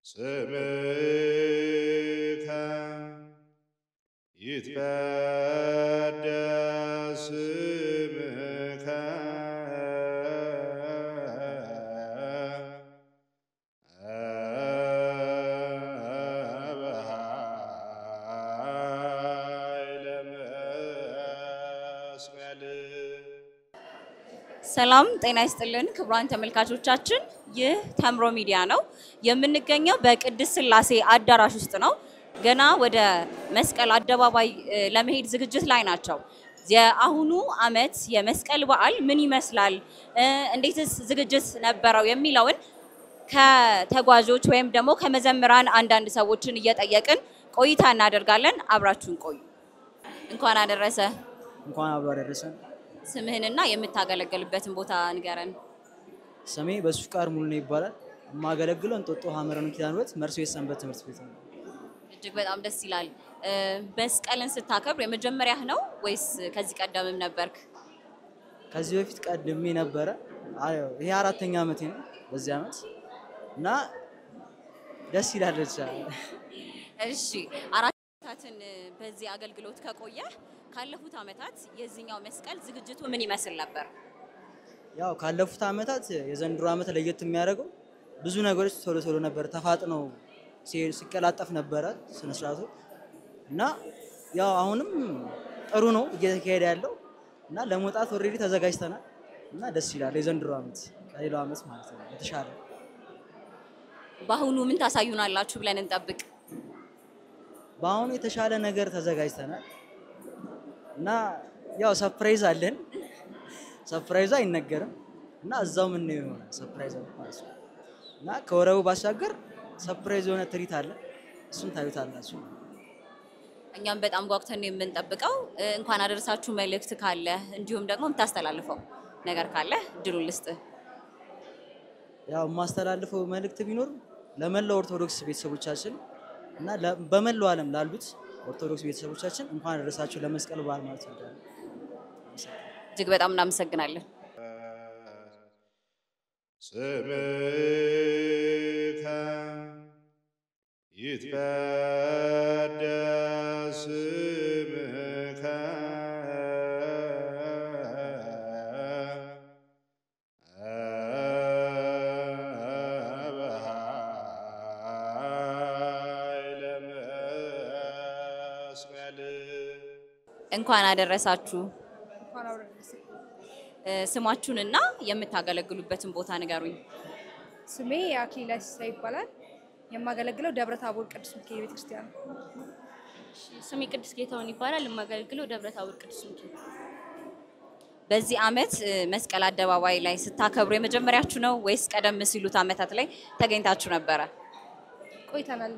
ስምከ ይትቀደስ ስምከ ሰላም ጤና ይስጥልን ክቡራን ተመልካቾቻችን ይህ ተምሮ ሚዲያ ነው የምንገኘው በቅድስት ሥላሴ አዳራሽ ውስጥ ነው ገና ወደ መስቀል አደባባይ ለመሄድ ዝግጅት ላይ ናቸው የአሁኑ አመት የመስቀል በዓል ምን ይመስላል እንዴትስ ዝግጅት ነበረው የሚለውን ከተጓዦች ወይም ደግሞ ከመዘምራን አንዳንድ ሰዎችን እየጠየቅን ቆይታ እናደርጋለን አብራችሁን ቆዩ እንኳን አደረሰ እንኳን አብሮ አደረሰን ስምህንና የምታገለግልበትን ቦታ ንገረን ስሜ በሱፍቃር ሙሉ ነው ይባላል ማገለግለው እንጦጦ ሐመረን ኪዳንበት መርሶ ሰንበት ትምህርት ቤት ነው እጅግ በጣም ደስ ይላል መስቀልን ስታከብር የመጀመሪያህ ነው ወይስ ከዚህ ቀደምም ነበርክ ከዚህ በፊት ቀድሜ ነበር ይሄ አራተኛ አመቴ ነው በዚህ አመት እና ደስ ይላል እሺ አራት አመታትን በዚህ አገልግሎት ከቆየ ካለፉት አመታት የዚህኛው መስቀል ዝግጅቱ ምን ይመስል ነበር ያው ካለፉት አመታት የዘንድሮ አመት ለየት የሚያደርገው ብዙ ነገሮች ቶሎ ነበር ተፋጥነው ሲቀላጠፍ ነበር ስነ ስርዓቱ እና ያው አሁንም ጥሩ ነው እየተካሄደ ያለው እና ለመውጣት ኦሬዲ ተዘጋጅተናል እና ደስ ይላል የዘንድሮ አመት ከሌላው አመት ማለት ነው የተሻለ በአሁኑ ምን ታሳዩናላችሁ ብለን እንጠብቅ በአሁኑ የተሻለ ነገር ተዘጋጅተናል እና ያው ሰርፕራይዝ አለን ሰርፕራይዝ አይነገርም እና እዛው ምን ነው ይሆናል ሰርፕራይዝ ማለት ነው እና ከወረቡ ባሻገር ሰርፕራይዝ የሆነ ትሪት አለ እሱን ታዩታላችሁ እኛም በጣም ጓጉተን የምንጠብቀው እንኳን አደረሳችሁ መልእክት ካለ እንዲሁም ደግሞ የምታስተላልፈው ነገር ካለ ድሉ ልስጥ ያው ማስተላልፈው መልእክት ቢኖር ለመላው ኦርቶዶክስ ቤተሰቦቻችን እና በመላው ዓለም ላሉት ኦርቶዶክስ ቤተሰቦቻችን እንኳን አደረሳችሁ ለመስቀል በዓል ማለት ነው እጅግ በጣም እናመሰግናለን ስምከ ይትቀደስ ስምከ እንኳን አደረሳችሁ ስማችሁንና የምታገለግሉበትን ቦታ ንገሩኝ ስሜ አክሊላስ ይባላል የማገለግለው ደብረ ታቦር ቅዱስ ሚካኤል ቤተክርስቲያን ስሜ ቅዱስ ጌታውን ይባላል የማገለግለው ደብረ ታቦር ቅዱስ ሚካኤል በዚህ አመት መስቀል አደባባይ ላይ ስታከብሩ የመጀመሪያችሁ ነው ወይስ ቀደም ሲሉት አመታት ላይ ተገኝታችሁ ነበር ቆይተናል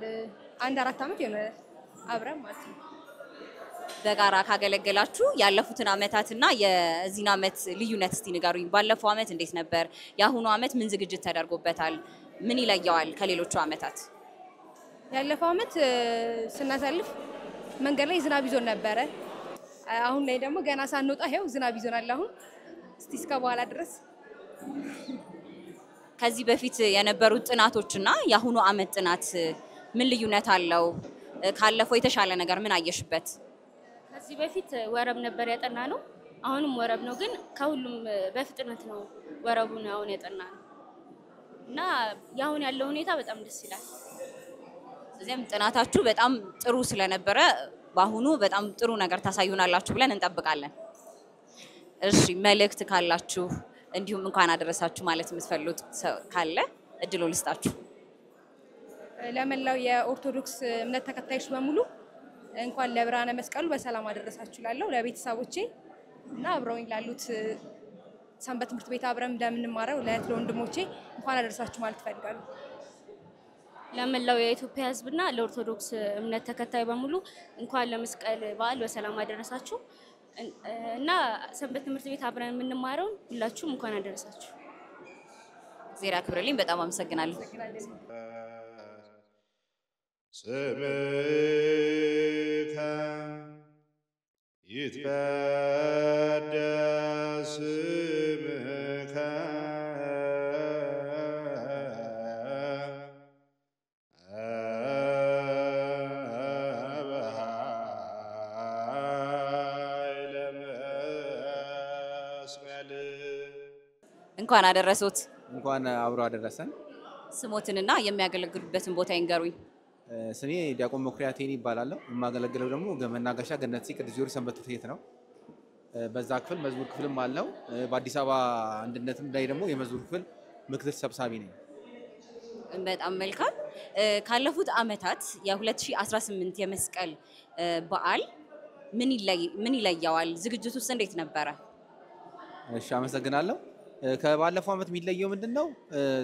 አንድ አራት አመት የሆነ አብረን ማለት ነው በጋራ ካገለገላችሁ ያለፉትን አመታትና የዚህን አመት ልዩነት እስቲ ንገሩኝ ባለፈው አመት እንዴት ነበር ያሁኑ አመት ምን ዝግጅት ተደርጎበታል ምን ይለያዋል ከሌሎቹ አመታት ያለፈው አመት ስናሳልፍ መንገድ ላይ ዝናብ ይዞን ነበር አሁን ላይ ደግሞ ገና ሳንወጣ ይሄው ዝናብ ይዞናል አሁን እስቲ እስከ በኋላ ድረስ ከዚህ በፊት የነበሩት ጥናቶችና ያሁኑ አመት ጥናት ምን ልዩነት አለው ካለፈው የተሻለ ነገር ምን አየሽበት ከዚህ በፊት ወረብ ነበር ያጠና ነው አሁንም ወረብ ነው ግን ከሁሉም በፍጥነት ነው ወረቡን አሁን ያጠና ነው እና ያሁን ያለው ሁኔታ በጣም ደስ ይላል ስለዚህ ጥናታችሁ በጣም ጥሩ ስለነበረ ባሁኑ በጣም ጥሩ ነገር ታሳዩናላችሁ ብለን እንጠብቃለን እሺ መልእክት ካላችሁ እንዲሁም እንኳን አደረሳችሁ ማለት የምትፈልጉት ካለ እድሉ ልስጣችሁ ለመላው የኦርቶዶክስ እምነት ተከታዮች በሙሉ እንኳን ለብርሃነ መስቀሉ በሰላም አደረሳችሁ ላለው ለቤተሰቦቼ እና አብረውኝ ላሉት ሰንበት ትምህርት ቤት አብረን እንደምንማረው ለወንድሞቼ እንኳን አደረሳችሁ ማለት ፈልጋለሁ ለመላው የኢትዮጵያ ሕዝብና ለኦርቶዶክስ እምነት ተከታይ በሙሉ እንኳን ለመስቀል በዓል በሰላም አደረሳችሁ እና ሰንበት ትምህርት ቤት አብረን የምንማረው ሁላችሁም እንኳን አደረሳችሁ ዜራ ክብርልኝ በጣም አመሰግናለሁ ስምከ ይትቀደስ ስምከ እንኳን አደረሱት። እንኳን አብሮ አደረሰን። ስሞትንና የሚያገለግሉበትን ቦታ ይንገሩኝ። ስሜ ዲያቆን መኩሪያ ቴኒ ይባላል። የማገለግለው ደግሞ መናገሻ ገነት ቅዱስ ጊዮርጊስ ሰንበት ትምህርት ቤት ነው። በዛ ክፍል መዝሙር ክፍልም አለው። በአዲስ አበባ አንድነትም ላይ ደግሞ የመዝሙር ክፍል ምክትል ሰብሳቢ ነኝ። በጣም መልካም። ካለፉት አመታት የ2018 የመስቀል በዓል ምን ይለያዋል? ዝግጅቱስ እንዴት ነበረ? እሺ አመሰግናለሁ። ከባለፈው አመት የሚለየው ምንድነው?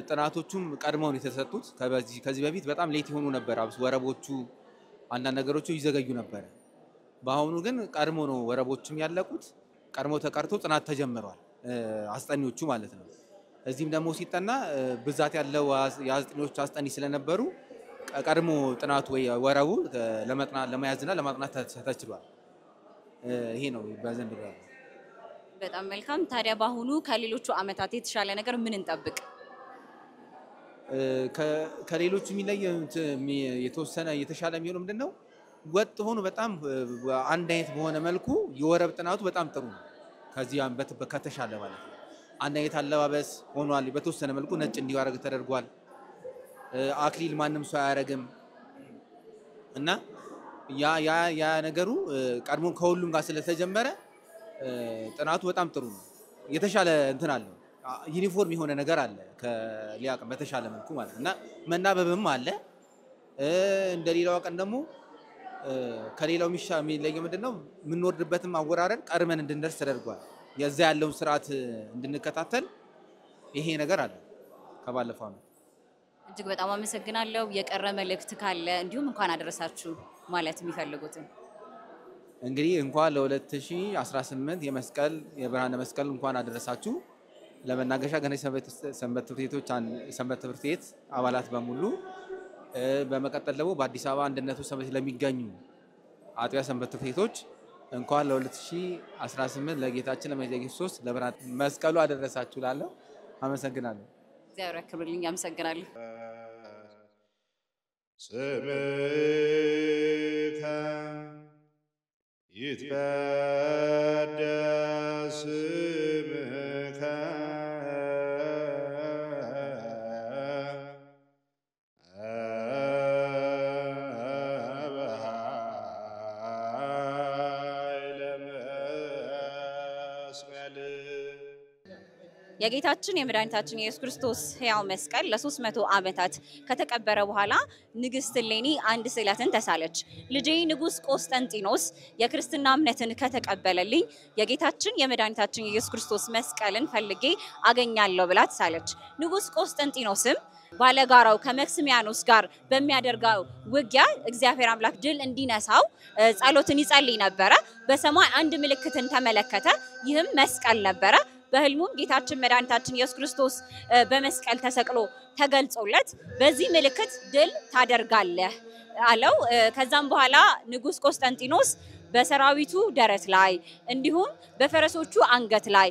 ጥናቶቹም ቀድመው ነው የተሰጡት። ከዚህ በፊት በጣም ሌት ይሆኑ ነበር። ወረቦቹ አንዳንድ ነገሮቹ ይዘገዩ ነበር። በአሁኑ ግን ቀድሞ ነው ወረቦቹም ያለቁት። ቀድሞ ተቀርቶ ጥናት ተጀምሯል። አስጠኒዎቹ ማለት ነው። እዚህም ደግሞ ሲጠና ብዛት ያለው የአስጠኒዎች አስጠኒ ስለነበሩ ቀድሞ ጥናቱ ወይ ወረቡ ለመያዝና ለማጥናት ተችሏል። ይሄ ነው በዘንድሮ። በጣም መልካም። ታዲያ በአሁኑ ከሌሎቹ አመታት የተሻለ ነገር ምን እንጠብቅ? ከሌሎቹ የሚለየው የተወሰነ የተሻለ የሚሆነው ምንድነው? ወጥ ሆኖ በጣም አንድ አይነት በሆነ መልኩ የወረብ ጥናቱ በጣም ጥሩ ነው። ከዚህ ከተሻለ ማለት ነው። አንድ አይነት አለባበስ ሆኗል። በተወሰነ መልኩ ነጭ እንዲያደርግ ተደርጓል። አክሊል ማንም ሰው አያረግም እና ያ ነገሩ ቀድሞ ከሁሉም ጋር ስለተጀመረ ጥናቱ በጣም ጥሩ ነው። የተሻለ እንትን አለ። ዩኒፎርም የሆነ ነገር አለ ከሊያቀም በተሻለ መልኩ ማለት እና መናበብም አለ። እንደሌላው ቀን ደግሞ ከሌላው የሚለየው ምንድነው? የምንወርድበትም አወራረድ ቀርመን እንድንደርስ ተደርጓል። የዛ ያለውን ስርዓት እንድንከታተል ይሄ ነገር አለ ከባለፈው አመት። እጅግ በጣም አመሰግናለሁ። የቀረ መልእክት ካለ እንዲሁም እንኳን አደረሳችሁ ማለት የሚፈልጉትን? እንግዲህ እንኳን ለ2018 የብርሃነ መስቀል እንኳን አደረሳችሁ። ለመናገሻ ገነት ሰንበት ትምህርት ቤት አባላት በሙሉ በመቀጠል ደግሞ በአዲስ አበባ አንድነቱ ሰንበት ለሚገኙ አጥቢያ ሰንበት ትምህርት ቤቶች እንኳን ለ2018 ለጌታችን ለመድኃኒታችን ኢየሱስ ለብርሃነ መስቀሉ አደረሳችሁ እላለሁ። አመሰግናለሁ። እግዚአብሔር ያክብርልኝ። አመሰግናለሁ። ስምከ ይትቀደስ ስምከ የጌታችን የመድኃኒታችን የኢየሱስ ክርስቶስ ሕያው መስቀል ለ300 ዓመታት ከተቀበረ በኋላ ንግስት እሌኒ አንድ ስዕለትን ተሳለች። ልጄ ንጉስ ቆስጠንጢኖስ የክርስትና እምነትን ከተቀበለልኝ የጌታችን የመድኃኒታችን የኢየሱስ ክርስቶስ መስቀልን ፈልጌ አገኛለሁ ብላ ተሳለች። ንጉስ ቆስጠንጢኖስም ባለጋራው ከመክስሚያኖስ ጋር በሚያደርገው ውጊያ እግዚአብሔር አምላክ ድል እንዲነሳው ጸሎትን ይጸልይ ነበረ። በሰማይ አንድ ምልክትን ተመለከተ። ይህም መስቀል ነበረ። በህልሙም ጌታችን መድኃኒታችን ኢየሱስ ክርስቶስ በመስቀል ተሰቅሎ ተገልጾለት በዚህ ምልክት ድል ታደርጋለህ አለው። ከዛም በኋላ ንጉስ ቆስጠንጢኖስ በሰራዊቱ ደረት ላይ እንዲሁም በፈረሶቹ አንገት ላይ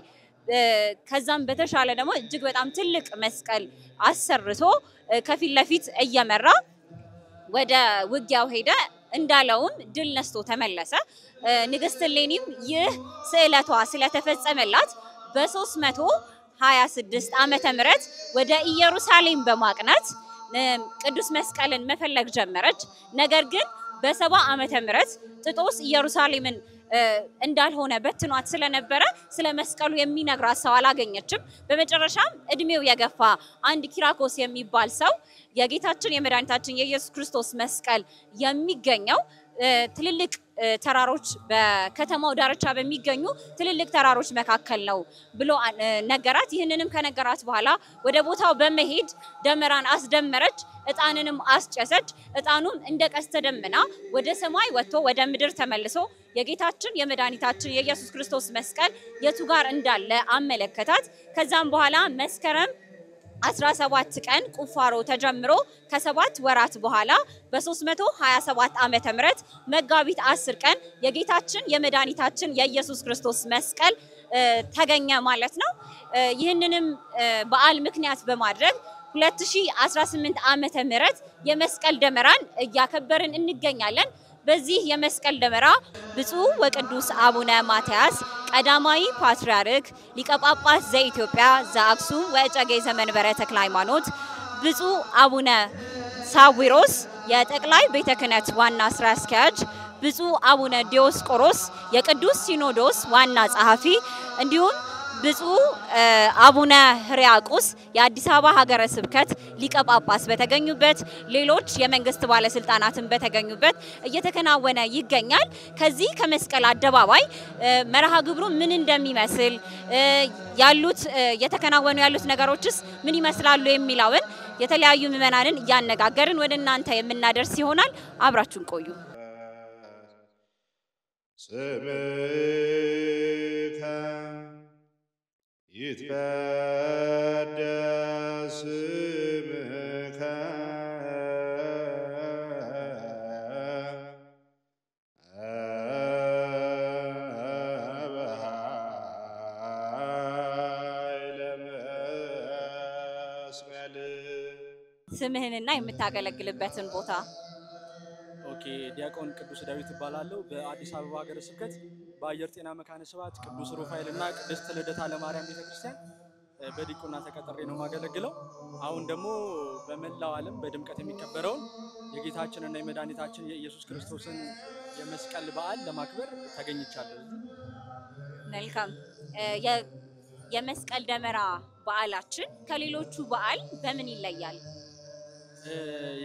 ከዛም በተሻለ ደግሞ እጅግ በጣም ትልቅ መስቀል አሰርቶ ከፊት ለፊት እየመራ ወደ ውጊያው ሄደ። እንዳለውም ድል ነስቶ ተመለሰ። ንግስት እሌኒም ይህ ስዕለቷ ስለተፈጸመላት በ326 ዓመተ ምህረት ወደ ኢየሩሳሌም በማቅናት ቅዱስ መስቀልን መፈለግ ጀመረች። ነገር ግን በ70 ዓመተ ምህረት ጥጦስ ኢየሩሳሌምን እንዳልሆነ በትኗት ስለነበረ ስለ መስቀሉ የሚነግራት ሰው አላገኘችም። በመጨረሻም እድሜው የገፋ አንድ ኪራኮስ የሚባል ሰው የጌታችን የመድኃኒታችን የኢየሱስ ክርስቶስ መስቀል የሚገኘው ትልልቅ ተራሮች በከተማው ዳርቻ በሚገኙ ትልልቅ ተራሮች መካከል ነው ብሎ ነገራት። ይህንንም ከነገራት በኋላ ወደ ቦታው በመሄድ ደመራን አስደመረች፣ እጣንንም አስጨሰች። እጣኑም እንደ ቀስተ ደመና ወደ ሰማይ ወጥቶ ወደ ምድር ተመልሶ የጌታችን የመድኃኒታችን የኢየሱስ ክርስቶስ መስቀል የቱ ጋር እንዳለ አመለከታት። ከዛም በኋላ መስከረም 17 ቀን ቁፋሮ ተጀምሮ ከ7 ወራት በኋላ በ327 ዓመተ ምህረት መጋቢት 10 ቀን የጌታችን የመድኃኒታችን የኢየሱስ ክርስቶስ መስቀል ተገኘ ማለት ነው። ይህንንም በዓል ምክንያት በማድረግ 2018 ዓመተ ምህረት የመስቀል ደመራን እያከበርን እንገኛለን። በዚህ የመስቀል ደመራ ብፁዕ ወቅዱስ አቡነ ማትያስ ቀዳማዊ ፓትርያርክ ሊቀ ጳጳስ ዘኢትዮጵያ ዘአክሱም ወዕጨጌ ዘመንበረ ተክለ ሃይማኖት ብፁዕ አቡነ ሳዊሮስ የጠቅላይ ቤተ ክህነት ዋና ስራ አስኪያጅ፣ ብፁዕ አቡነ ዲዮስቆሮስ የቅዱስ ሲኖዶስ ዋና ጸሐፊ እንዲሁም ብፁዕ አቡነ ሕርያቆስ የአዲስ አበባ ሀገረ ስብከት ሊቀ ጳጳስ በተገኙበት ሌሎች የመንግስት ባለስልጣናትን በተገኙበት እየተከናወነ ይገኛል። ከዚህ ከመስቀል አደባባይ መርሃ ግብሩ ምን እንደሚመስል የተከናወኑ ያሉት ነገሮችስ ምን ይመስላሉ የሚለውን የተለያዩ ምዕመናንን እያነጋገርን ወደ እናንተ የምናደርስ ይሆናል። አብራችሁን ቆዩ። ስምከ ይትቀደስ ስምከ ስምህንና የምታገለግልበትን ቦታ። ኦኬ ዲያቆን ቅዱስ ዳዊት እባላለሁ። በአዲስ አበባ ሀገረ ስብከት በአየር ጤና መካነ ስብሐት ቅዱስ ሩፋኤል እና ቅድስት ልደታ ለማርያም ቤተክርስቲያን በዲቁና ተቀጥሬ ነው የማገለግለው። አሁን ደግሞ በመላው ዓለም በድምቀት የሚከበረውን የጌታችንና የመድኃኒታችን የኢየሱስ ክርስቶስን የመስቀል በዓል ለማክበር ተገኝቻለሁ። መልካም። የመስቀል ደመራ በዓላችን ከሌሎቹ በዓል በምን ይለያል?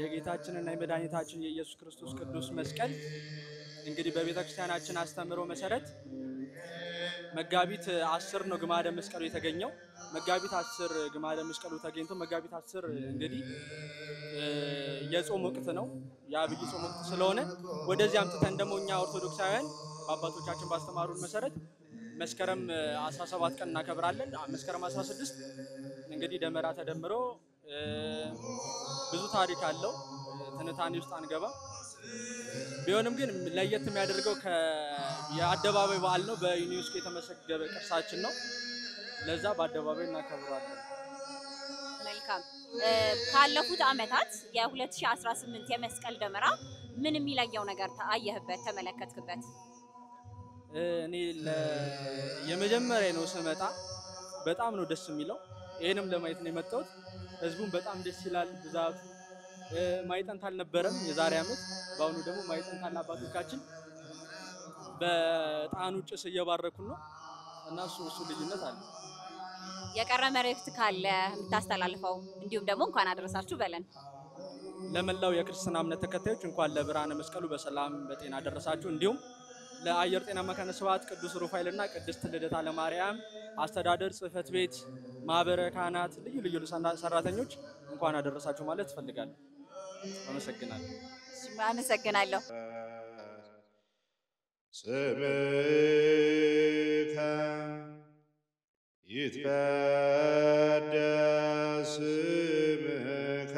የጌታችንና የመድኃኒታችን የኢየሱስ ክርስቶስ ቅዱስ መስቀል እንግዲህ በቤተክርስቲያናችን አስተምሮ መሰረት መጋቢት 10 ነው ግማደ መስቀሉ የተገኘው። መጋቢት 10 ግማደ መስቀሉ ተገኝቶ መጋቢት 10 እንግዲህ የጾም ወቅት ነው፣ የአብይ ጾም ወቅት ስለሆነ ወደዚህ አምጥተን ደግሞ እኛ ኦርቶዶክሳውያን በአባቶቻችን ባስተማሩን መሰረት መስከረም 17 ቀን እናከብራለን። መስከረም 16 እንግዲህ ደመራ ተደምሮ ብዙ ታሪክ አለው። ትንታኔ ውስጥ አንገባ። ቢሆንም ግን ለየት የሚያደርገው የአደባባይ በዓል ነው። በዩኔስኮ የተመሰገበ ቅርሳችን ነው። ለዛ በአደባባይ እናከብራለን። መልካም። ካለፉት ዓመታት የ2018 የመስቀል ደመራ ምን የሚለየው ነገር አየህበት፣ ተመለከትክበት? እኔ የመጀመሪያ ነው ስመጣ፣ በጣም ነው ደስ የሚለው። ይሄንም ለማየት ነው የመጣሁት። ህዝቡን በጣም ደስ ይላል ብዛቱ። ማይጠንት አልነበረም የዛሬ ዓመት። በአሁኑ ደግሞ ማይጠንት አባቶቻችን በጣኑ ጭስ እየባረኩን ነው እና እሱ ልዩነት አለ። የቀረ መልእክት ካለ የምታስተላልፈው፣ እንዲሁም ደግሞ እንኳን አደረሳችሁ በለን። ለመላው የክርስትና እምነት ተከታዮች እንኳን ለብርሃነ መስቀሉ በሰላም በጤና አደረሳችሁ። እንዲሁም ለአየር ጤና መካነ ስብሐት ቅዱስ ሩፋኤል እና ቅድስት ልደታ ለማርያም አስተዳደር ጽሕፈት ቤት ማህበረ ካህናት ልዩ ሰራተኞች እንኳን አደረሳችሁ ማለት እፈልጋለሁ። አመሰግናለሁ። አመሰግናለሁ። ስምከ ይትቀደስ ስምከ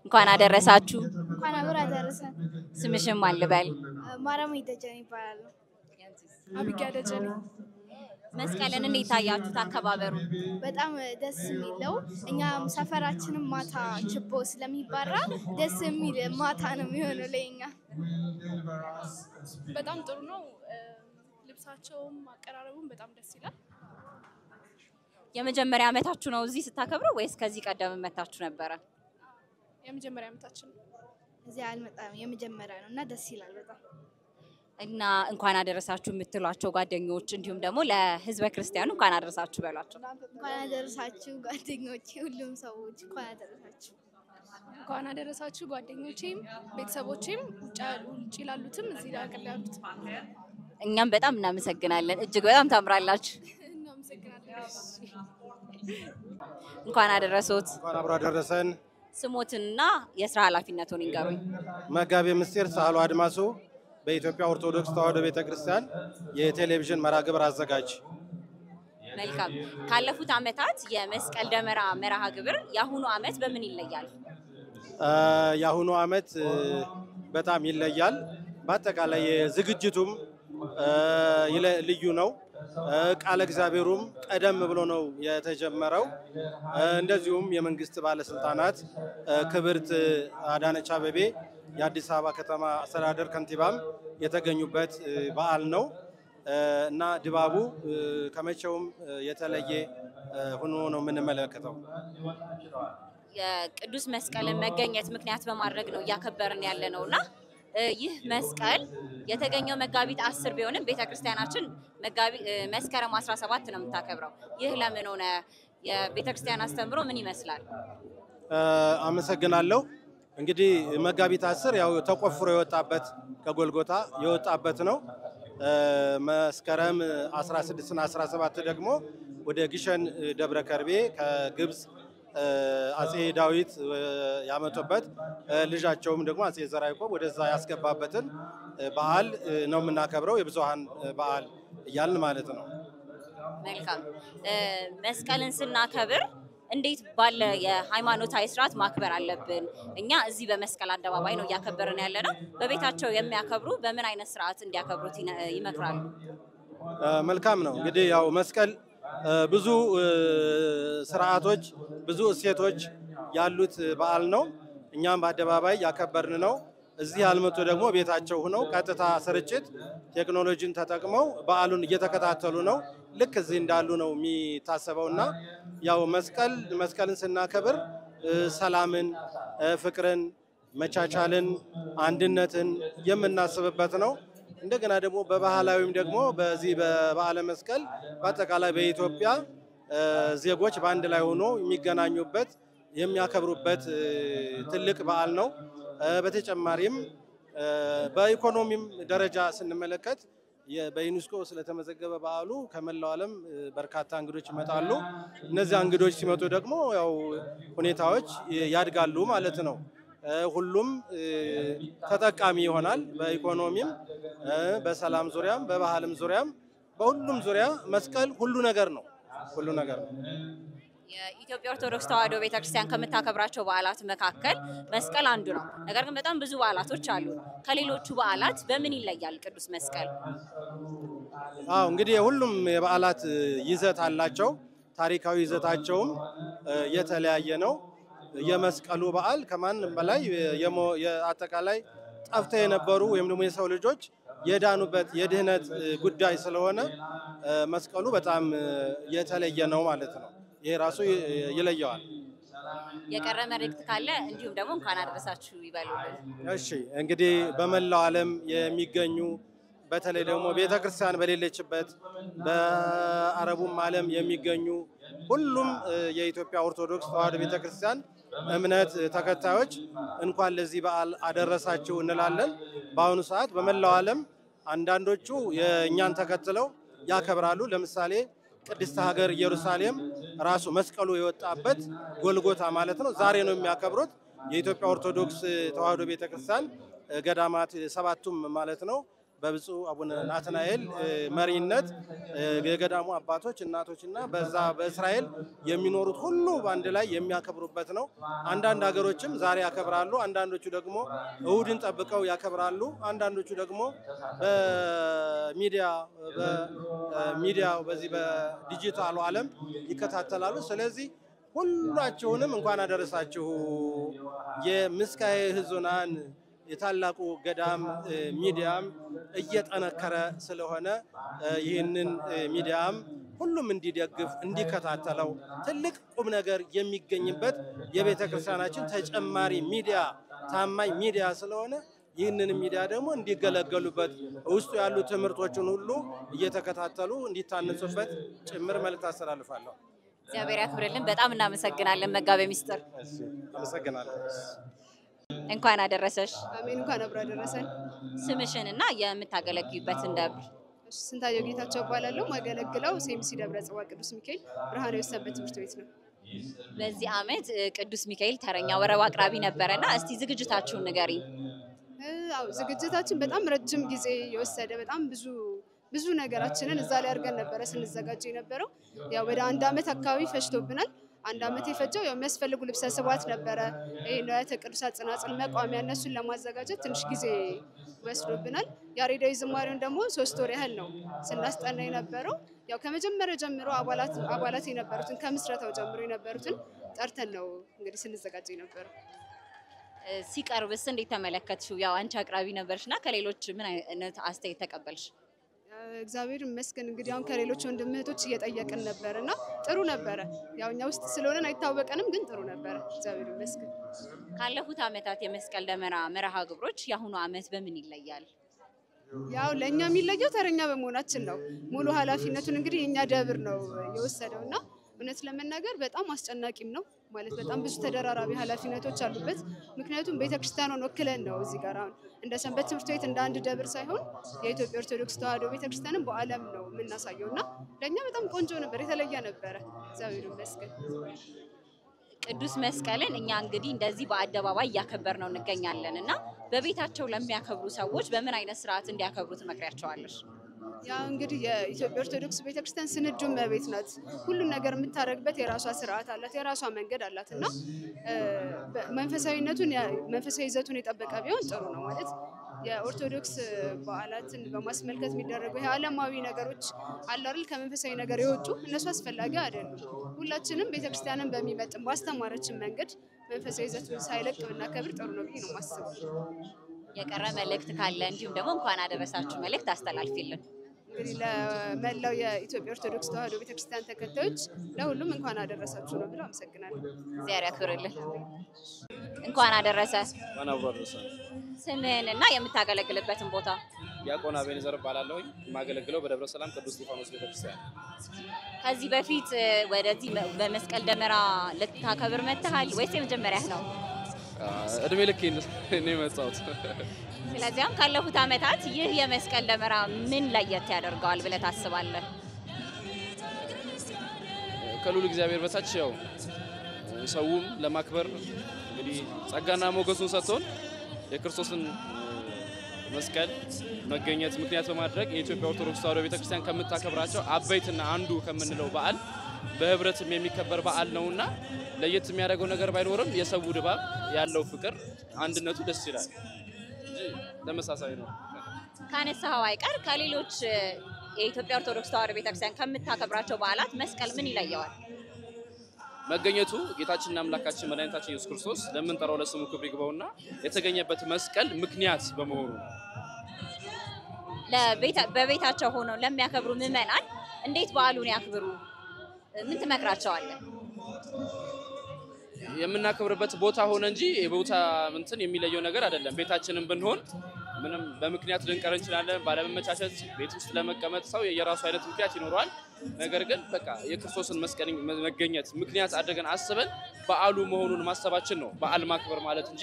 እንኳን አደረሳችሁ። እንኳን አብሮ አደረሰን። ስምሽም ማን ልበል? ማርያም ደጀኔ ይባላል። አብጊያ ደጀኔ። መስቀልን እንዴት ታያችሁት? አከባበሩ በጣም ደስ የሚለው እኛም ሰፈራችንም ማታ ችቦ ስለሚባራ ደስ የሚል ማታ ነው የሚሆነው ለኛ። በጣም ጥሩ ነው። ልብሳቸውም አቀራረቡም በጣም ደስ ይላል። የመጀመሪያ ዓመታችሁ ነው እዚህ ስታከብረው ወይስ ከዚህ ቀደም መታችሁ ነበረ? የመጀመሪያ ዓመታችን ነው። እዚህ አልመጣም፣ የመጀመሪያ ነው እና ደስ ይላል በጣም። እና እንኳን አደረሳችሁ የምትሏቸው ጓደኞች እንዲሁም ደግሞ ለህዝበ ክርስቲያኑ እንኳን አደረሳችሁ በሏቸው። እንኳን አደረሳችሁ ጓደኞቼ፣ ሁሉም ሰዎች እንኳን አደረሳችሁ። እንኳን አደረሳችሁ ጓደኞቼም ቤተሰቦቼም ውጭ ላሉትም እዚህ ዳቅል ያሉት። እኛም በጣም እናመሰግናለን። እጅግ በጣም ታምራላችሁ። እናመሰግናለን። እንኳን አደረሶት። እንኳን አብሮ አደረሰን። ስሞትንና የስራ ኃላፊነቱን ይንገሩኝ። መጋቤ ምስጢር ሳህሉ አድማሱ በኢትዮጵያ ኦርቶዶክስ ተዋሕዶ ቤተክርስቲያን የቴሌቪዥን መርሃ ግብር አዘጋጅ። መልካም። ካለፉት ዓመታት የመስቀል ደመራ መርሃ ግብር የአሁኑ ዓመት በምን ይለያል? የአሁኑ ዓመት በጣም ይለያል። በአጠቃላይ ዝግጅቱም ልዩ ነው። ቃለ እግዚአብሔሩም ቀደም ብሎ ነው የተጀመረው። እንደዚሁም የመንግስት ባለስልጣናት ክብርት አዳነች አቤቤ የአዲስ አበባ ከተማ አስተዳደር ከንቲባም የተገኙበት በዓል ነው እና ድባቡ ከመቼውም የተለየ ሆኖ ነው የምንመለከተው። የቅዱስ መስቀልን መገኘት ምክንያት በማድረግ ነው እያከበርን ያለ ነውና ይህ መስቀል የተገኘው መጋቢት 10 ቢሆንም ቤተክርስቲያናችን መስከረም 17 ነው የምታከብረው። ይህ ለምን ሆነ? የቤተክርስቲያን አስተምሮ ምን ይመስላል? አመሰግናለሁ። እንግዲህ መጋቢት 10 ያው ተቆፍሮ የወጣበት ከጎልጎታ የወጣበት ነው። መስከረም 16 እና 17 ደግሞ ወደ ግሸን ደብረ ከርቤ ከግብጽ አጼ ዳዊት ያመጡበት ልጃቸውም ደግሞ አጼ ዘርዓ ያዕቆብ ወደዛ ያስገባበትን በዓል ነው የምናከብረው። የብዙሃን በዓል እያልን ማለት ነው። መልካም። መስቀልን ስናከብር እንዴት ባለ የሃይማኖታዊ ስርዓት ማክበር አለብን? እኛ እዚህ በመስቀል አደባባይ ነው እያከበርን ያለ ነው። በቤታቸው የሚያከብሩ በምን አይነት ስርዓት እንዲያከብሩት ይመክራሉ? መልካም ነው። እንግዲህ ያው መስቀል ብዙ ስርዓቶች ብዙ እሴቶች ያሉት በዓል ነው። እኛም በአደባባይ ያከበርን ነው። እዚህ ያልመጡ ደግሞ ቤታቸው ሆነው ቀጥታ ስርጭት ቴክኖሎጂን ተጠቅመው በዓሉን እየተከታተሉ ነው። ልክ እዚህ እንዳሉ ነው የሚታሰበውና ያው መስቀልን ስናከብር ሰላምን፣ ፍቅርን፣ መቻቻልን፣ አንድነትን የምናስብበት ነው። እንደገና ደግሞ በባህላዊም ደግሞ በዚህ በበዓለ መስቀል በአጠቃላይ በኢትዮጵያ ዜጎች በአንድ ላይ ሆኖ የሚገናኙበት የሚያከብሩበት ትልቅ በዓል ነው። በተጨማሪም በኢኮኖሚም ደረጃ ስንመለከት በዩኔስኮ ስለተመዘገበ በዓሉ ከመላው ዓለም በርካታ እንግዶች ይመጣሉ። እነዚህ እንግዶች ሲመጡ ደግሞ ያው ሁኔታዎች ያድጋሉ ማለት ነው። ሁሉም ተጠቃሚ ይሆናል። በኢኮኖሚም በሰላም ዙሪያም በባህልም ዙሪያም በሁሉም ዙሪያ መስቀል ሁሉ ነገር ነው። የኢትዮጵያ ኦርቶዶክስ ተዋሕዶ ቤተክርስቲያን ከምታከብራቸው በዓላት መካከል መስቀል አንዱ ነው። ነገር ግን በጣም ብዙ በዓላቶች አሉ። ከሌሎቹ በዓላት በምን ይለያል ቅዱስ መስቀል? እንግዲህ ሁሉም የበዓላት ይዘት አላቸው። ታሪካዊ ይዘታቸውም የተለያየ ነው። የመስቀሉ በዓል ከማንም በላይ የአጠቃላይ ጠፍተው የነበሩ ወይም ደግሞ የሰው ልጆች የዳኑበት የድህነት ጉዳይ ስለሆነ መስቀሉ በጣም የተለየ ነው ማለት ነው። ይሄ ራሱ ይለየዋል። የቀረ መልእክት ካለ እንዲሁም ደግሞ እንኳን አደረሳችሁ ይበሉልን። እሺ፣ እንግዲህ በመላው ዓለም የሚገኙ በተለይ ደግሞ ቤተክርስቲያን በሌለችበት በአረቡም ዓለም የሚገኙ ሁሉም የኢትዮጵያ ኦርቶዶክስ ተዋሕዶ ቤተክርስቲያን እምነት ተከታዮች እንኳን ለዚህ በዓል አደረሳችሁ እንላለን። በአሁኑ ሰዓት በመላው ዓለም አንዳንዶቹ የእኛን ተከትለው ያከብራሉ። ለምሳሌ ቅድስት ሀገር ኢየሩሳሌም ራሱ መስቀሉ የወጣበት ጎልጎታ ማለት ነው ዛሬ ነው የሚያከብሩት። የኢትዮጵያ ኦርቶዶክስ ተዋሕዶ ቤተክርስቲያን ገዳማት ሰባቱም ማለት ነው በብፁዕ አቡነ ናትናኤል መሪነት የገዳሙ አባቶች እናቶችና በዛ በእስራኤል የሚኖሩት ሁሉ በአንድ ላይ የሚያከብሩበት ነው። አንዳንድ ሀገሮችም ዛሬ ያከብራሉ። አንዳንዶቹ ደግሞ እሁድን ጠብቀው ያከብራሉ። አንዳንዶቹ ደግሞ በሚዲያው በዚህ በዲጂታሉ ዓለም ይከታተላሉ። ስለዚህ ሁላችሁንም እንኳን አደረሳችሁ። የምስካየ ሕዙናን የታላቁ ገዳም ሚዲያም እየጠነከረ ስለሆነ ይህንን ሚዲያም ሁሉም እንዲደግፍ እንዲከታተለው ትልቅ ቁም ነገር የሚገኝበት የቤተ ክርስቲያናችን ተጨማሪ ሚዲያ ታማኝ ሚዲያ ስለሆነ ይህንን ሚዲያ ደግሞ እንዲገለገሉበት ውስጡ ያሉ ትምህርቶችን ሁሉ እየተከታተሉ እንዲታነጹበት ጭምር መልእክት አስተላልፋለሁ። እግዚአብሔር ያክብርልን። በጣም እናመሰግናለን መጋቤ ምስጢር። አመሰግናለሁ። እንኳን አደረሰሽ። አሜን። እንኳን አብሮ አደረሰን። ስምሽን እና የምታገለግዩበትን ደብር? ስንታየው ጌታቸው እባላለሁ። ማገለግለው ሴምሲ ደብረ ጽዋ ቅዱስ ሚካኤል ብርሃነ ሕይወት ሰንበት ትምህርት ቤት ነው። በዚህ ዓመት ቅዱስ ሚካኤል ተረኛ ወረብ አቅራቢ ነበረና እስቲ ዝግጅታችሁን ንገሪ። ዝግጅታችን በጣም ረጅም ጊዜ የወሰደ በጣም ብዙ ነገራችንን እዛ ላይ አድርገን ነበረ ስንዘጋጅ የነበረው። ያው ወደ 1 ዓመት አካባቢ ፈጅቶብናል። 1 ዓመት የፈጀው ያው የሚያስፈልጉ ልብሰ ስብሐት ነበረ። ንዋያተ ቅዱሳት፣ ጽናጽል፣ መቋሚያ እነሱን ለማዘጋጀት ትንሽ ጊዜ ወስዶብናል። ያሬዳዊ ዝማሬውን ደግሞ 3 ወር ያህል ነው ስናስጠና የነበረው። ያው ከመጀመሪያ ጀምሮ አባላት የነበሩትን ከምስረታው ጀምሮ የነበሩትን ጠርተን ነው እንግዲህ ስንዘጋጅ የነበረው። ሲቀርብስ እንዴት ተመለከትሽው? ያው አንቺ አቅራቢ ነበርሽና ከሌሎች ምን አይነት አስተያየት ተቀበልሽ? እግዚአብሔር ይመስገን እንግዲህ አሁን ከሌሎች ወንድም እህቶች እየጠየቅን ነበርና ጥሩ ነበረ። ያው እኛ ውስጥ ስለሆነን አይታወቀንም፣ ግን ጥሩ ነበረ። እግዚአብሔር ይመስገን። ካለፉት ዓመታት የመስቀል ደመራ መርሃ ግብሮች የአሁኑ ዓመት በምን ይለያል? ያው ለኛ የሚለየው ተረኛ በመሆናችን ነው። ሙሉ ኃላፊነቱን እንግዲህ የኛ ደብር ነው የወሰደውና እውነት ለመናገር በጣም አስጨናቂም ነው ማለት በጣም ብዙ ተደራራቢ ኃላፊነቶች አሉበት። ምክንያቱም ቤተክርስቲያኑን ወክለን ነው እዚህ ጋር አሁን እንደ ሰንበት ትምህርት ቤት እንደ አንድ ደብር ሳይሆን የኢትዮጵያ ኦርቶዶክስ ተዋሕዶ ቤተክርስቲያንን በዓለም ነው የምናሳየውና ለኛ በጣም ቆንጆ ነበር፣ የተለየ ነበረ። እግዚአብሔር ይመስገን። ቅዱስ መስቀልን እኛ እንግዲህ እንደዚህ በአደባባይ እያከበር ነው እንገኛለን እና በቤታቸው ለሚያከብሩ ሰዎች በምን አይነት ስርዓት እንዲያከብሩ ትመክሪያቸዋለሽ? ያው እንግዲህ የኢትዮጵያ ኦርቶዶክስ ቤተክርስቲያን ስንዱ እመቤት ናት። ሁሉን ነገር የምታደርግበት የራሷ ስርዓት አላት፣ የራሷ መንገድ አላትና መንፈሳዊ ይዘቱን የጠበቀ ቢሆን ጥሩ ነው ማለት የኦርቶዶክስ በዓላትን በማስመልከት የሚደረጉ የዓለማዊ ነገሮች አሉ አይደል? ከመንፈሳዊ ነገር የወጡ እነሱ አስፈላጊ አይደሉም። ሁላችንም ቤተክርስቲያንን በሚመጥን ባስተማረችን መንገድ መንፈሳዊ ይዘቱን ሳይለቅ ብናከብር ጥሩ ነው ብዬ ነው የማስበው። የቀረ መልእክት ካለ እንዲሁም ደግሞ እንኳን አደረሳችሁ መልእክት አስተላልፊልን። እንግዲህ ለመላው የኢትዮጵያ ኦርቶዶክስ ተዋሕዶ ቤተክርስቲያን ተከታዮች ለሁሉም እንኳን አደረሳችሁ ነው ብለው አመሰግናለሁ። እግዚአብሔር ያክብርልን። እንኳን አደረሰ። እንኳን አብሮ አደረሰ። ስምህንና የምታገለግልበትን ቦታ? ዲያቆን አቤኔዘር እባላለሁ። የማገለግለው በደብረ ሰላም ቅዱስ እስጢፋኖስ ቤተክርስቲያን። ከዚህ በፊት ወደዚህ በመስቀል ደመራ ልታከብር መጥተሃል ወይስ የመጀመሪያህ ነው? እድሜ ልክ እኔ መጣሁት። ስለዚህም ካለፉት ዓመታት ይህ የመስቀል ደመራ ምን ለየት ያደርገዋል ብለህ ታስባለህ? ከልዑል እግዚአብሔር በታች ያው ሰውም ለማክበር እንግዲህ ጸጋና ሞገሱን ሰጥቶን የክርስቶስን መስቀል መገኘት ምክንያት በማድረግ የኢትዮጵያ ኦርቶዶክስ ተዋሕዶ ቤተክርስቲያን ከምታከብራቸው አበይትና አንዱ ከምንለው በዓል በህብረትም የሚከበር በዓል ነውና ለየት የሚያደርገው ነገር ባይኖርም የሰው ድባብ ያለው ፍቅር አንድነቱ ደስ ይላል እንጂ ተመሳሳይ ነው። ካነሳው አይቀር ከሌሎች የኢትዮጵያ ኦርቶዶክስ ተዋሕዶ ቤተክርስቲያን ከምታከብራቸው በዓላት መስቀል ምን ይለየዋል? መገኘቱ ጌታችንና አምላካችን መድኃኒታችን ኢየሱስ ክርስቶስ ለምንጠራው ለስሙ ክብር ይግባውና የተገኘበት መስቀል ምክንያት በመሆኑ በቤታቸው ሆነው ለሚያከብሩ ምዕመናን እንዴት በዓሉን ያክብሩ? ምን ትመክራቸዋለህ? የምናከብርበት ቦታ ሆነ እንጂ የቦታ እንትን የሚለየው ነገር አይደለም። ቤታችንን ብንሆን ምንም በምክንያት ልንቀር እንችላለን። ባለመመቻቸት ቤት ውስጥ ለመቀመጥ ሰው የራሱ አይነት ምክንያት ይኖረዋል። ነገር ግን በቃ የክርስቶስን መስቀል መገኘት ምክንያት አድርገን አስበን በዓሉ መሆኑን ማሰባችን ነው በዓል ማክበር ማለት እንጂ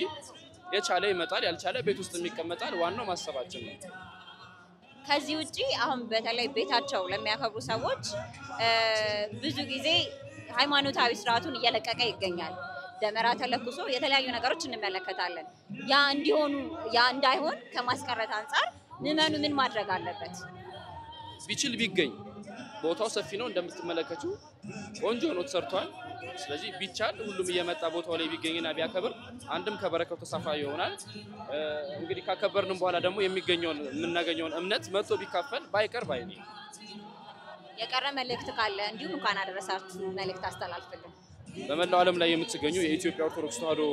የቻለ ይመጣል ያልቻለ ቤት ውስጥ የሚቀመጣል። ዋናው ማሰባችን ነው። ከዚህ ውጪ አሁን በተለይ ቤታቸው ለሚያከብሩ ሰዎች ብዙ ጊዜ ሃይማኖታዊ ስርዓቱን እየለቀቀ ይገኛል። ደመራ ተለኩሶ የተለያዩ ነገሮች እንመለከታለን። ያ እንዳይሆን ከማስቀረት አንፃር ምዕመኑ ምን ማድረግ አለበት? ቢችል ቢገኝ ቦታው ሰፊ ነው እንደምትመለከቱ ቆንጆ ነው ተሰርቷል። ስለዚህ ቢቻል ሁሉም እየመጣ ቦታው ላይ ቢገኝና ቢያከብር አንድም ከበረከቱ ተሳፋሪ ይሆናል። እንግዲህ ካከበርንም በኋላ ደግሞ የምናገኘውን እምነት መጥቶ ቢካፈል ባይቀር ባይ ነኝ። የቀረ መልእክት ካለ እንዲሁም እንኳን አደረሳችሁ መልእክት አስተላልፍልን። በመላው ዓለም ላይ የምትገኙ የኢትዮጵያ ኦርቶዶክስ ተዋሕዶ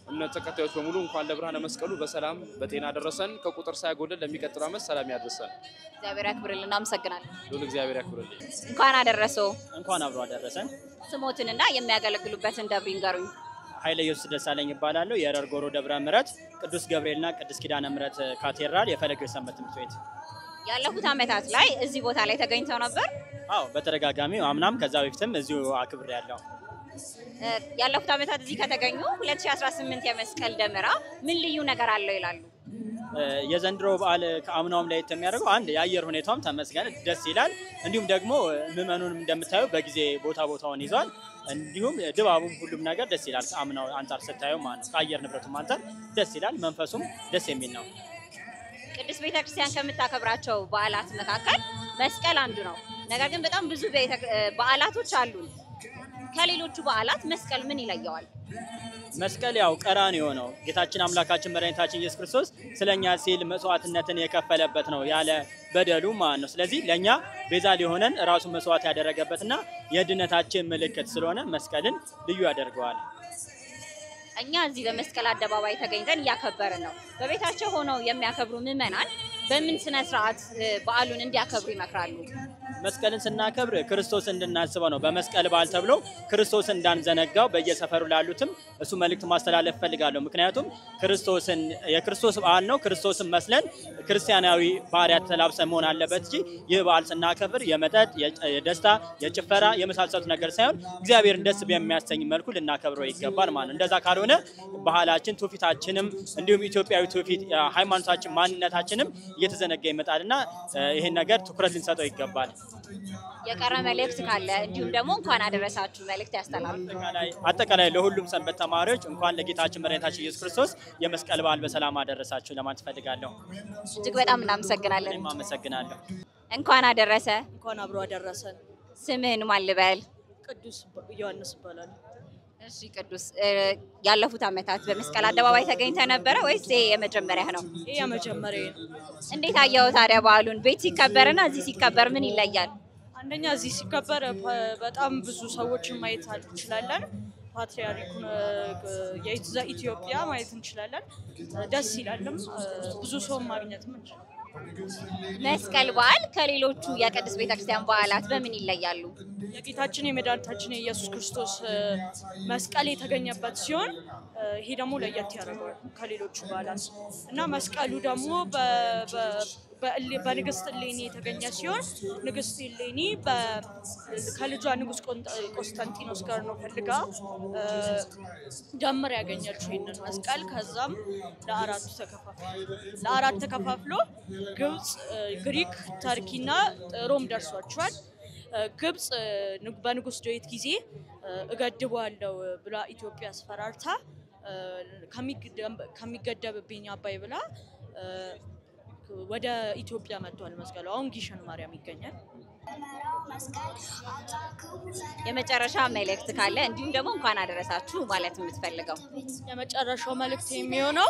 እምነት ተከታዮች በሙሉ እንኳን ለብርሃነ መስቀሉ በሰላም በጤና ደረሰን። ከቁጥር ሳይጎድል ለሚቀጥለው ዓመት ሰላም ያድርሰን። እግዚአብሔር ያክብርልን። አመሰግናለሁ። ሁሉ እግዚአብሔር ያክብርልን። እንኳን አደረሰው። እንኳን አብሮ አደረሰን። ስሞትንና የሚያገለግሉበትን ደብር ይንገሩኝ። ኃይለ ኢየሱስ ደሳለኝ ይባላሉ። የረር ጎሮ ደብረ ምሕረት ቅዱስ ገብርኤልና ቅዱስ ኪዳነ ምሕረት ካቴድራል የፈለገ ሰንበት ትምህርት ቤት። ያለፉት ዓመታት ላይ እዚህ ቦታ ላይ ተገኝተው ነበር? አዎ፣ በተደጋጋሚ አምናም ከዛ በፊትም እዚሁ አክብሬ ያለው። ያለፉት ዓመታት እዚህ ከተገኙ 2018 የመስቀል ደመራ ምን ልዩ ነገር አለው ይላሉ? የዘንድሮ በዓል ከአምናውም ላይ የሚያደርገው አንድ የአየር ሁኔታውም ተመስገን ደስ ይላል። እንዲሁም ደግሞ ምዕመኑንም እንደምታዩ በጊዜ ቦታውን ይዟል። እንዲሁም ድባቡም ሁሉም ነገር ደስ ይላል። ከአምናው አንጻር ስታየው ማለት ነው። ከአየር ንብረቱም አንጻር ደስ ይላል። መንፈሱም ደስ የሚል ነው። ቅድስት ቤተክርስቲያን ከምታከብራቸው በዓላት መካከል መስቀል አንዱ ነው። ነገር ግን በጣም ብዙ በዓላቶች አሉ። ከሌሎቹ በዓላት መስቀል ምን ይለየዋል? መስቀል ያው ቀራንዮ ነው። ጌታችን አምላካችን መድኃኒታችን ኢየሱስ ክርስቶስ ስለኛ ሲል መስዋዕትነትን የከፈለበት ነው ያለ በደሉ ማለት ነው። ስለዚህ ለኛ ቤዛ ሊሆነን ራሱ መስዋዕት ያደረገበትና የድነታችን ምልክት ስለሆነ መስቀልን ልዩ ያደርገዋል። እኛ እዚህ በመስቀል አደባባይ ተገኝተን እያከበርን ነው። በቤታቸው ሆነው የሚያከብሩ ምዕመናን በምን ስነ ስርዓት በዓሉን እንዲያከብሩ ይመክራሉ? መስቀልን ስናከብር ክርስቶስ እንድናስበው ነው። በመስቀል በዓል ተብሎ ክርስቶስ እንዳንዘነጋው በየሰፈሩ ላሉትም እሱ መልእክት ማስተላለፍ ፈልጋለሁ። ምክንያቱም ክርስቶስን የክርስቶስ በዓል ነው። ክርስቶስን መስለን ክርስቲያናዊ ባህሪያት ተላብሰን መሆን አለበት እንጂ ይህ በዓል ስናከብር የመጠጥ፣ የደስታ፣ የጭፈራ የመሳሰሉት ነገር ሳይሆን እግዚአብሔርን ደስ በሚያሰኝ መልኩ ልናከብረው ይገባል ማለት ነው። እንደዛ ካልሆነ ባህላችን፣ ትውፊታችንም እንዲሁም ኢትዮጵያዊ ትውፊት፣ ሃይማኖታችን፣ ማንነታችንም እየተዘነጋ ይመጣልና ይሄን ነገር ትኩረት ልንሰጠው ይገባል። የቀረ መልእክት ካለ እንዲሁም ደግሞ እንኳን አደረሳችሁ መልእክት ያስተላልፉ። አጠቃላይ ለሁሉም ሰንበት ተማሪዎች እንኳን ለጌታችን መድኃኒታችን ኢየሱስ ክርስቶስ የመስቀል በዓል በሰላም አደረሳችሁ ለማለት ፈልጋለሁ። እጅግ በጣም እናመሰግናለን። እኔም አመሰግናለሁ። እንኳን አደረሰ። እንኳን አብሮ አደረሰን። ስምህን ማን ልበል? ቅዱስ ዮሐንስ ይባላል። እሺ ቅዱስ፣ ያለፉት ዓመታት በመስቀል አደባባይ ተገኝተ ነበረ ወይስ የመጀመሪያ ነው? ይሄ የመጀመሪያ ነው። እንዴት አየው ታዲያ በዓሉን? ቤት ሲከበርና እዚህ ሲከበር ምን ይለያል? አንደኛ እዚህ ሲከበር በጣም ብዙ ሰዎችን ማየት እንችላለን። ፓትሪያርኩን የኢትዮጵያ ማየት እንችላለን። ደስ ይላልም። ብዙ ሰው ማግኘትም እንችላለን። መስቀል በዓል ከሌሎቹ የቅድስት ቤተክርስቲያን በዓላት በምን ይለያሉ? የጌታችን የመድኃኒታችን የኢየሱስ ክርስቶስ መስቀል የተገኘበት ሲሆን ይሄ ደግሞ ለየት ያደርገዋል ከሌሎቹ በዓላት እና መስቀሉ ደግሞ በንግስት እሌኒ የተገኘ ሲሆን ንግስት እሌኒ ከልጇ ንጉስ ቆስጠንጢኖስ ጋር ነው ፈልጋ ደምር ያገኘችው ይህንን መስቀል። ከዛም ለአራት ተከፋፍሎ ግብጽ፣ ግሪክ፣ ተርኪና ሮም ደርሷቸዋል። ግብጽ በንጉስ ዳዊት ጊዜ እገድበዋለሁ ብላ ኢትዮጵያ አስፈራርታ ከሚገደብብኝ አባይ ብላ ወደ ኢትዮጵያ መጥቷል መስቀሉ። አሁን ጊሸን ማርያም ይገኛል። የመጨረሻ መልእክት ካለ እንዲሁም ደግሞ እንኳን አደረሳችሁ ማለት የምትፈልገው? የመጨረሻው መልእክት የሚሆነው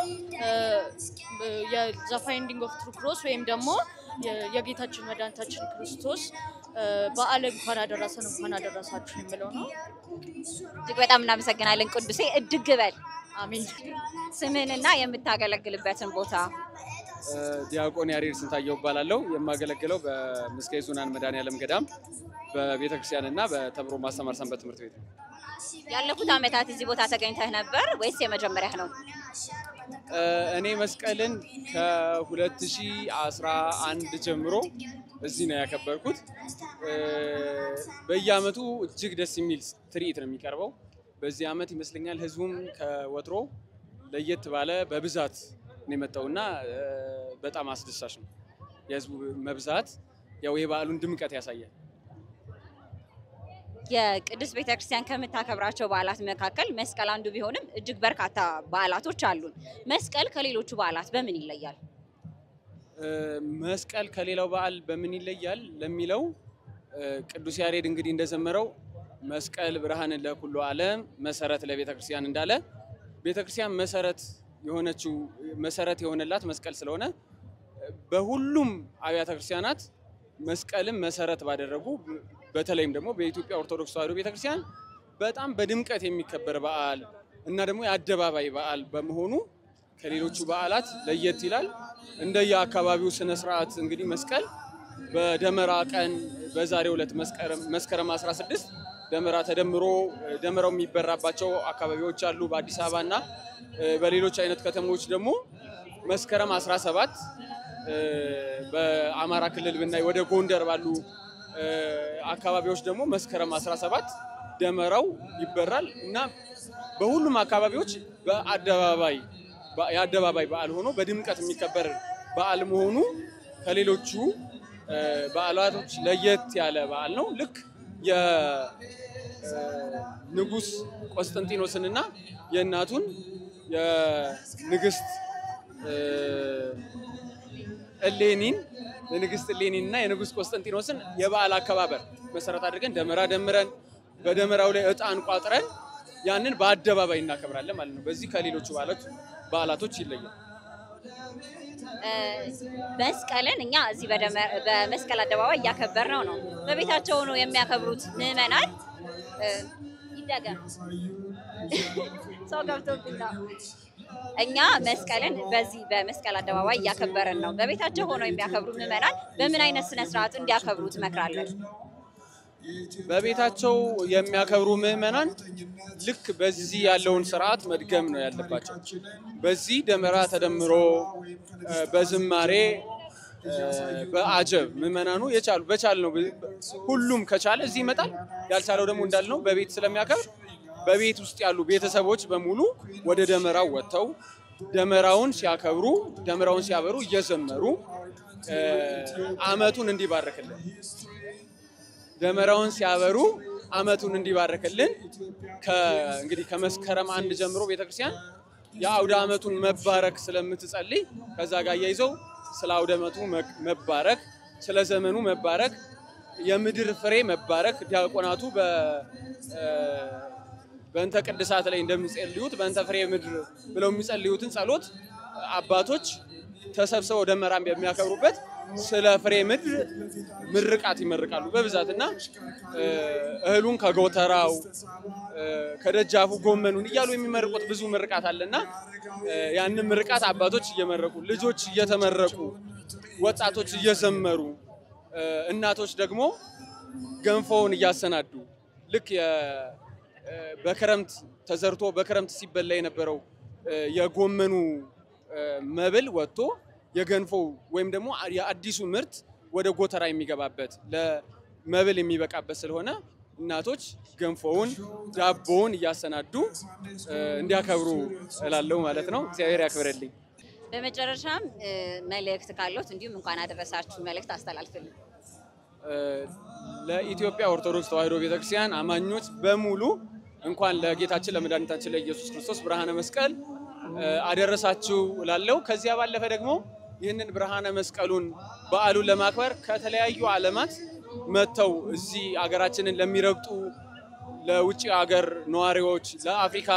የዘ ፋይንዲንግ ኦፍ ትሩ ክሮስ ወይም ደግሞ የጌታችን መድኃኒታችን ክርስቶስ በዓል እንኳን አደረሰን እንኳን አደረሳችሁ የሚለው ነው። እጅግ በጣም እናመሰግናለን ቅዱሴ። እድግ በል። አሜን። ስምህንና የምታገለግልበትን ቦታ? ዲያቆን ያሬድ ስንታየው እባላለሁ። የማገለግለው በምስካየ ኅዙናን መድኃኔዓለም ገዳም በቤተክርስቲያንና በተምሮ ማስተማር ሰንበት ትምህርት ቤት ነው። ያለፉት ዓመታት እዚህ ቦታ ተገኝተህ ነበር ወይስ የመጀመሪያ ነው? እኔ መስቀልን ከ2011 ጀምሮ እዚህ ነው ያከበርኩት። በየአመቱ እጅግ ደስ የሚል ትርኢት ነው የሚቀርበው። በዚህ አመት ይመስለኛል ህዝቡም ከወትሮ ለየት ባለ በብዛት ነው የመጣውና በጣም አስደሳች ነው። የህዝቡ መብዛት ያው የበዓሉን ድምቀት ያሳያል። የቅድስት ቤተክርስቲያን ከምታከብራቸው በዓላት መካከል መስቀል አንዱ ቢሆንም እጅግ በርካታ በዓላቶች አሉን። መስቀል ከሌሎቹ በዓላት በምን ይለያል? መስቀል ከሌላው በዓል በምን ይለያል ለሚለው ቅዱስ ያሬድ እንግዲህ እንደዘመረው መስቀል ብርሃን ለኩሉ ዓለም መሰረት ለቤተክርስቲያን እንዳለ ቤተክርስቲያን መሰረት የሆነላት መስቀል ስለሆነ በሁሉም አብያተ ክርስቲያናት መስቀልን መሰረት ባደረጉ በተለይም ደግሞ በኢትዮጵያ ኦርቶዶክስ ተዋሕዶ ቤተክርስቲያን በጣም በድምቀት የሚከበር በዓል እና ደግሞ የአደባባይ በዓል በመሆኑ ከሌሎቹ በዓላት ለየት ይላል። እንደየ አካባቢው ስነ ስርዓት እንግዲህ መስቀል በደመራ ቀን በዛሬው ዕለት መስከረም 16 ደመራ ተደምሮ ደመራው የሚበራባቸው አካባቢዎች አሉ። በአዲስ አበባና በሌሎች አይነት ከተሞች ደግሞ መስከረም 17 በአማራ ክልል ብናይ ወደ ጎንደር ባሉ አካባቢዎች ደግሞ መስከረም 17 ደመራው ይበራል እና በሁሉም አካባቢዎች የአደባባይ በዓል ሆኖ በድምቀት የሚከበር በዓል መሆኑ ከሌሎቹ በዓላቶች ለየት ያለ በዓል ነው። ልክ የንጉስ ቆስጠንጢኖስንና የእናቱን የንግስት እሌኒን የንግስት እሌኒንና የንጉስ ቆስጠንጢኖስን የበዓል አከባበር መሰረት አድርገን ደመራ ደምረን በደመራው ላይ እጣን ቋጥረን ያንን በአደባባይ እናከብራለን ማለት ነው። በዚህ ከሌሎቹ በዓላቶች ይለያል። መስቀልን እኛ እዚህ በመስቀል አደባባይ እያከበርነው ነው። በቤታቸው ሆነው የሚያከብሩት ምዕመናን ይደገም ሰው ገብቶብና እኛ መስቀልን በዚህ በመስቀል አደባባይ እያከበርን ነው። በቤታቸው ሆነው የሚያከብሩ ምዕመናን በምን አይነት ስነ ስርዓት እንዲያከብሩ ትመክራለህ? በቤታቸው የሚያከብሩ ምዕመናን ልክ በዚህ ያለውን ስርዓት መድገም ነው ያለባቸው። በዚህ ደመራ ተደምሮ በዝማሬ በአጀብ ምዕመናኑ በቻል ነው ሁሉም ከቻለ እዚህ ይመጣል። ያልቻለው ደግሞ እንዳልነው በቤት ስለሚያከብር በቤት ውስጥ ያሉ ቤተሰቦች በሙሉ ወደ ደመራው ወጥተው ደመራውን ሲያከብሩ ደመራውን ሲያበሩ እየዘመሩ አመቱን እንዲባርክልን ደመራውን ሲያበሩ አመቱን እንዲባርክልን እንግዲህ ከመስከረም 1 ጀምሮ ቤተክርስቲያን የአውደ አመቱን መባረክ ስለምትጸልይ ከዛ ጋር ያይዘው ስለ አውደ አመቱ መባረክ ስለ ዘመኑ መባረክ የምድር ፍሬ መባረክ ዲያቆናቱ በእንተ ቅድሳት ላይ እንደሚጸልዩት በእንተ ፍሬ ምድር ብለው የሚጸልዩትን ጸሎት አባቶች ተሰብስበው ደመራን በሚያከብሩበት ስለ ፍሬ ምድር ምርቃት ይመርቃሉ በብዛትና እህሉን ከጎተራው ከደጃፉ ጎመኑን እያሉ የሚመርቁት ብዙ ምርቃት አለና ያንን ምርቃት አባቶች እየመረቁ ልጆች እየተመረቁ ወጣቶች እየዘመሩ እናቶች ደግሞ ገንፎውን እያሰናዱ ልክ በክረምት ተዘርቶ በክረምት ሲበላ የነበረው የጎመኑ መብል ወጥቶ የገንፎው ወይም ደግሞ የአዲሱ ምርት ወደ ጎተራ የሚገባበት ለመብል የሚበቃበት ስለሆነ እናቶች ገንፎውን ዳቦውን እያሰናዱ እንዲያከብሩ እላለሁ ማለት ነው። እግዚአብሔር ያክብርልኝ። በመጨረሻም መልእክት ካለው እንዲሁም እንኳን አደረሳችሁ መልእክት አስተላልፍልኝ። ለኢትዮጵያ ኦርቶዶክስ ተዋሕዶ ቤተክርስቲያን አማኞች በሙሉ እንኳን ለጌታችን ለመድኃኒታችን ለኢየሱስ ክርስቶስ ብርሃነ መስቀል አደረሳችሁ እላለሁ። ከዚያ ባለፈ ደግሞ ይህንን ብርሃነ መስቀሉን በዓሉን ለማክበር ከተለያዩ ዓለማት መጥተው እዚህ አገራችንን ለሚረግጡ ለውጭ ሀገር ነዋሪዎች ለአፍሪካ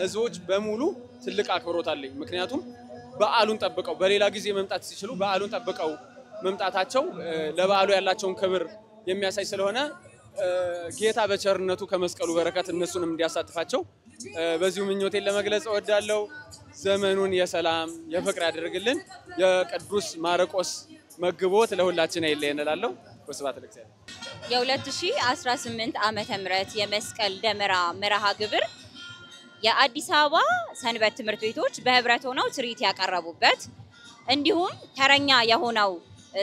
ህዝቦች በሙሉ ትልቅ አክብሮት አለኝ። ምክንያቱም በዓሉን ጠብቀው በሌላ ጊዜ መምጣት ሲችሉ በዓሉን ጠብቀው መምጣታቸው ለበዓሉ ያላቸውን ክብር የሚያሳይ ስለሆነ ጌታ በቸርነቱ ከመስቀሉ በረከት እነሱንም እንዲያሳትፋቸው በዚሁ ምኞቴን ለመግለጽ እወዳለሁ። ዘመኑን የሰላም የፍቅር ያደርግልን። የቅዱስ ማርቆስ መግቦት ለሁላችን አይለየን እላለሁ። ወስብሐት ለእግዚአብሔር። የ2018 ዓመተ ምህረት የመስቀል ደመራ መርሃ ግብር የአዲስ አበባ ሰንበት ትምህርት ቤቶች በህብረት ሆነው ትርኢት ያቀረቡበት እንዲሁም ተረኛ የሆነው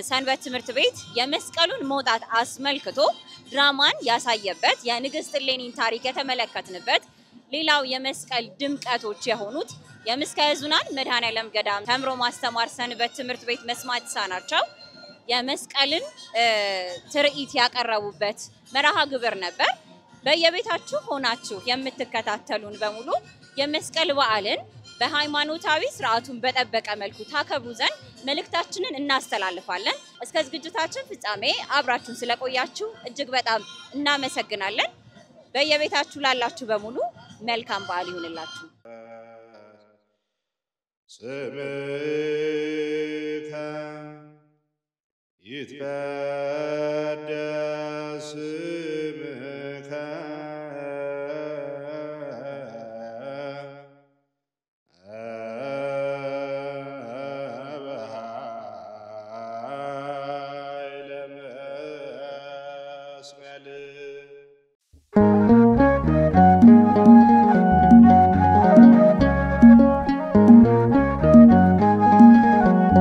ሰንበት ትምህርት ቤት የመስቀሉን መውጣት አስመልክቶ ድራማን ያሳየበት የንግስት እሌኒን ታሪክ የተመለከትንበት ሌላው የመስቀል ድምቀቶች የሆኑት የምስካየ ኅዙናን መድኃኔዓለም ገዳም ተምሮ ማስተማር ሰንበት ትምህርት ቤት መስማት የተሳናቸው የመስቀልን ትርኢት ያቀረቡበት መርሃ ግብር ነበር። በየቤታችሁ ሆናችሁ የምትከታተሉን በሙሉ የመስቀል በዓልን በሃይማኖታዊ ስርዓቱን በጠበቀ መልኩ ታከብሩ ዘንድ መልእክታችንን እናስተላልፋለን። እስከ ዝግጅታችን ፍጻሜ አብራችሁን ስለቆያችሁ እጅግ በጣም እናመሰግናለን። በየቤታችሁ ላላችሁ በሙሉ መልካም በዓል ይሁንላችሁ። ስምከ ይትቀደስ ስምከ በኃይለ መስቀል